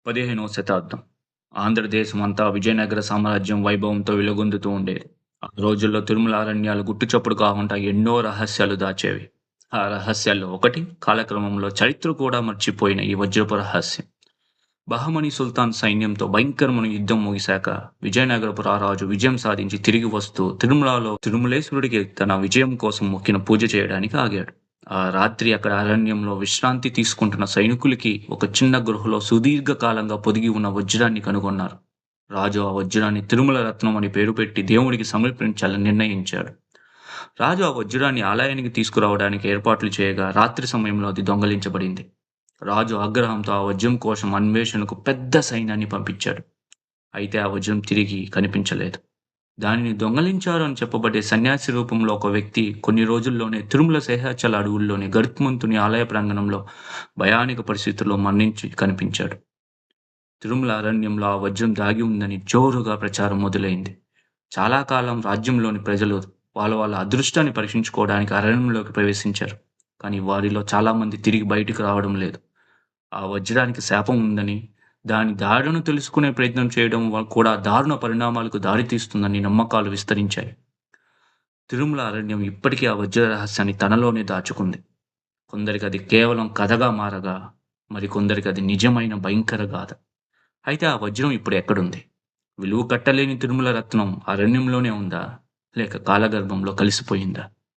15వ శతాబ్దం. ఆంధ్రదేశమంతా విజయనగర సామ్రాజ్యం వైభవంతో వెలుగొందుతూ ఉండేది. ఆ రోజుల్లో తిరుమల అరణ్యాలు గుట్టుచప్పుడు కాకుండా ఎన్నో రహస్యాలు దాచేవి. ఆ రహస్యాల్లో ఒకటి కాలక్రమంలో చరిత్ర కూడా మర్చిపోయిన ఈ వజ్రపు రహస్యం. బహమనీ సుల్తాన్ సైన్యంతో భయంకరమైన యుద్ధం ముగిశాక విజయనగరపు రారాజు విజయం సాధించి తిరిగి వస్తూ తిరుమలలో తిరుమలేశ్వరుడికి తన విజయం కోసం మొక్కిన పూజ చేయడానికి ఆగాడు. ఆ రాత్రి అక్కడ అరణ్యంలో విశ్రాంతి తీసుకుంటున్న సైనికులకి ఒక చిన్న గృహలో సుదీర్ఘకాలంగా పొదిగి ఉన్న వజ్రాన్ని కనుగొన్నారు. రాజు ఆ వజ్రాన్ని తిరుమల రత్నం అని పేరు పెట్టి దేవుడికి సమర్పించాలని నిర్ణయించాడు. రాజు ఆ వజ్రాన్ని ఆలయానికి తీసుకురావడానికి ఏర్పాట్లు చేయగా రాత్రి సమయంలో అది దొంగలించబడింది. రాజు ఆగ్రహంతో ఆ వజ్రం కోసం అన్వేషణకు పెద్ద సైన్యాన్ని పంపించాడు. అయితే ఆ వజ్రం తిరిగి కనిపించలేదు. దానిని దొంగలించారు అని చెప్పబడే సన్యాసి రూపంలో ఒక వ్యక్తి కొన్ని రోజుల్లోనే తిరుమల శేషాచల అడవుల్లోని గరుత్మంతుని ఆలయ ప్రాంగణంలో భయానక పరిస్థితుల్లో మరణించి కనిపించాడు. తిరుమల అరణ్యంలో ఆ వజ్రం దాగి ఉందని జోరుగా ప్రచారం మొదలైంది. చాలా కాలం రాజ్యంలోని ప్రజలు వాళ్ళ అదృష్టాన్ని పరీక్షించుకోవడానికి అరణ్యంలోకి ప్రవేశించారు. కానీ వారిలో చాలామంది తిరిగి బయటికి రావడం లేదు. ఆ వజ్రానికి శాపం ఉందని, దాని దారులను తెలుసుకునే ప్రయత్నం చేయడం కూడా దారుణ పరిణామాలకు దారితీస్తుందని నమ్మకాలు విస్తరించాయి. తిరుమల అరణ్యం ఇప్పటికీ ఆ వజ్ర రహస్యాన్ని తనలోనే దాచుకుంది. కొందరికి అది కేవలం కథగా మారగా, మరికొందరికి అది నిజమైన భయంకర గాథ. అయితే ఆ వజ్రం ఇప్పుడు ఎక్కడుంది? విలువ కట్టలేని తిరుమల రత్నం అరణ్యంలోనే ఉందా? లేక కాలగర్భంలో కలిసిపోయిందా?